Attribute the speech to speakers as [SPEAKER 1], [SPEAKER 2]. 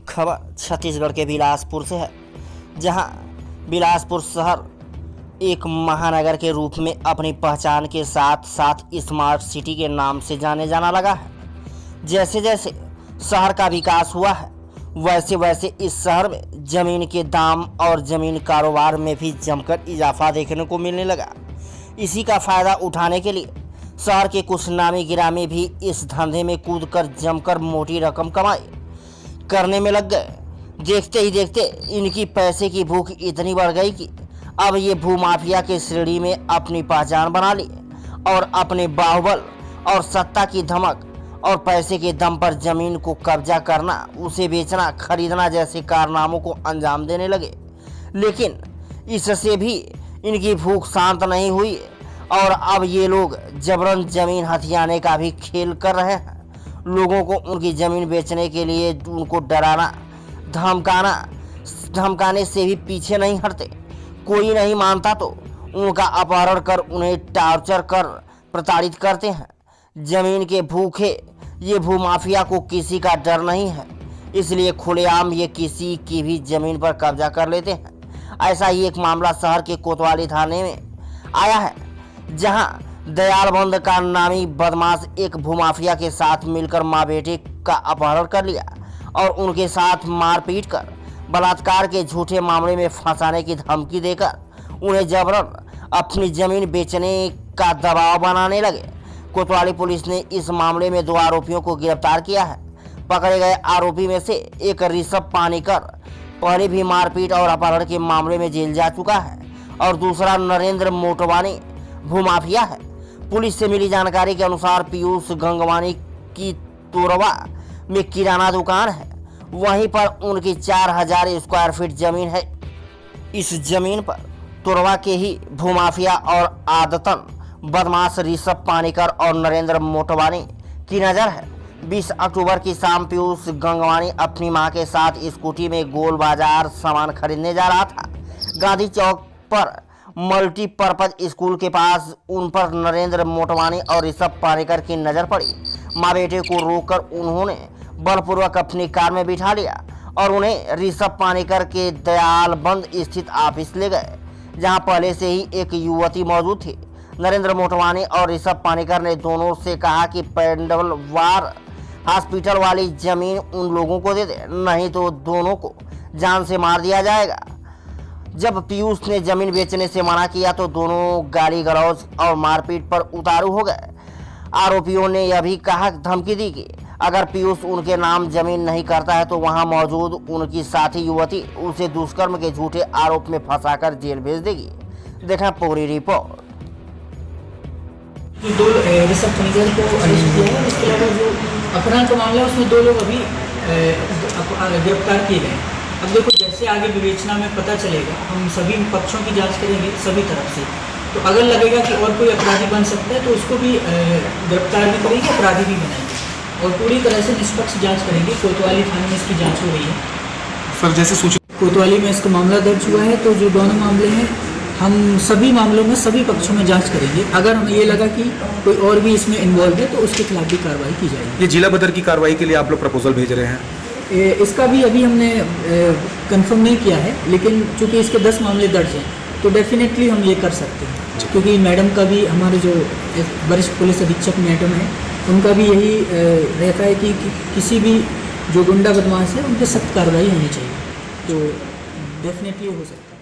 [SPEAKER 1] खबर छत्तीसगढ़ के बिलासपुर से है, जहां बिलासपुर शहर एक महानगर के रूप में अपनी पहचान के साथ साथ स्मार्ट सिटी के नाम से जाने जाना लगा है। जैसे जैसे शहर का विकास हुआ है, वैसे वैसे इस शहर में ज़मीन के दाम और ज़मीन कारोबार में भी जमकर इजाफा देखने को मिलने लगा। इसी का फ़ायदा उठाने के लिए शहर के कुछ नामी गिरामी भी इस धंधे में कूदकर जमकर मोटी रकम कमाई करने में लग गए। देखते ही देखते इनकी पैसे की भूख इतनी बढ़ गई कि अब ये भूमाफिया के श्रेणी में अपनी पहचान बना ली और अपने बाहुबल और सत्ता की धमक और पैसे के दम पर जमीन को कब्जा करना, उसे बेचना, खरीदना जैसे कारनामों को अंजाम देने लगे। लेकिन इससे भी इनकी भूख शांत नहीं हुई और अब ये लोग जबरन जमीन हथियाने का भी खेल कर रहे हैं। लोगों को उनकी ज़मीन बेचने के लिए उनको डराना, धमकाने से भी पीछे नहीं हटते। कोई नहीं मानता तो उनका अपहरण कर उन्हें टॉर्चर कर प्रताड़ित करते हैं। ज़मीन के भूखे ये भूमाफिया को किसी का डर नहीं है, इसलिए खुलेआम ये किसी की भी ज़मीन पर कब्जा कर लेते हैं। ऐसा ही एक मामला शहर के कोतवाली थाने में आया है, जहां दयालबंद का नामी बदमाश एक भूमाफिया के साथ मिलकर माँ बेटे का अपहरण कर लिया और उनके साथ मारपीट कर बलात्कार के झूठे मामले में फंसाने की धमकी देकर उन्हें जबरन अपनी ज़मीन बेचने का दबाव बनाने लगे। कोतवाली पुलिस ने इस मामले में 2 आरोपियों को गिरफ्तार किया है। पकड़े गए आरोपी में से एक ऋषभ पानीकर पहले भी मारपीट और अपहरण के मामले में जेल जा चुका है और दूसरा नरेंद्र मोटवानी भूमाफिया है। पुलिस से मिली जानकारी के अनुसार पीयूष गंगवानी की तोरवा में किराना दुकान है, वहीं पर उनकी 4000 स्क्वायर फीट जमीन है। इस जमीन पर तोरवा के ही भूमाफिया और आदतन बदमाश ऋषभ पानीकर और नरेंद्र मोटवानी की नज़र है। 20 अक्टूबर की शाम पीयूष गंगवानी अपनी मां के साथ स्कूटी में गोल बाजार सामान खरीदने जा रहा था। गांधी चौक पर मल्टीपर्पज स्कूल के पास उन पर नरेंद्र मोटवानी और ऋषभ पानीकर की नज़र पड़ी। माँ बेटे को रोककर उन्होंने बलपूर्वक अपनी कार में बिठा लिया और उन्हें ऋषभ पानीकर के दयालबंद स्थित ऑफिस ले गए, जहां पहले से ही एक युवती मौजूद थी। नरेंद्र मोटवानी और ऋषभ पानीकर ने दोनों से कहा कि पेंडलवार हॉस्पिटल वाली ज़मीन उन लोगों को दे दे, नहीं तो दोनों को जान से मार दिया जाएगा। जब पीयूष ने ज़मीन बेचने से मना किया तो दोनों गाली गलौज और मारपीट पर उतारू हो गए। आरोपियों ने यह भी धमकी दी कि अगर पीयूष उनके नाम ज़मीन नहीं करता है तो वहां मौजूद उनकी साथी युवती उसे दुष्कर्म के झूठे आरोप में फंसाकर जेल भेज देगी। देखा पूरी रिपोर्ट।
[SPEAKER 2] जो 2 ऋषभ पानीकर को अरेस्ट किया है, इसके अलावा जो अपहरण का मामला है उसमें 2 लोग अभी गिरफ्तार किए गए। अब देखो, जैसे आगे विवेचना में पता चलेगा, हम सभी पक्षों की जांच करेंगे सभी तरफ से। तो अगर लगेगा कि और कोई अपराधी बन सकता है तो उसको भी गिरफ्तार भी करेंगे, अपराधी भी बनाएंगे और पूरी तरह से निष्पक्ष जांच करेंगे। कोतवाली थाने में इसकी जांच हो रही है।
[SPEAKER 3] सर, जैसे सूचित
[SPEAKER 2] कोतवाली में इसका मामला दर्ज हुआ है, तो जो दोनों मामले हैं हम सभी मामलों में सभी पक्षों में जांच करेंगे। अगर हमें ये लगा कि कोई और भी इसमें इन्वॉल्व है तो उसके खिलाफ भी कार्रवाई की जाएगी।
[SPEAKER 3] ये जिला बदर की कार्रवाई के लिए आप लोग प्रपोजल भेज रहे हैं?
[SPEAKER 2] इसका भी अभी हमने कंफर्म नहीं किया है, लेकिन चूंकि इसके 10 मामले दर्ज हैं तो डेफिनेटली हम ये कर सकते हैं, क्योंकि मैडम का भी, हमारे जो वरिष्ठ पुलिस अधीक्षक मैडम है, उनका भी यही रहता है कि किसी भी जो गुंडा बदमाश है उन पर सख्त कार्रवाई होनी चाहिए। तो डेफिनेटली हो सकता है।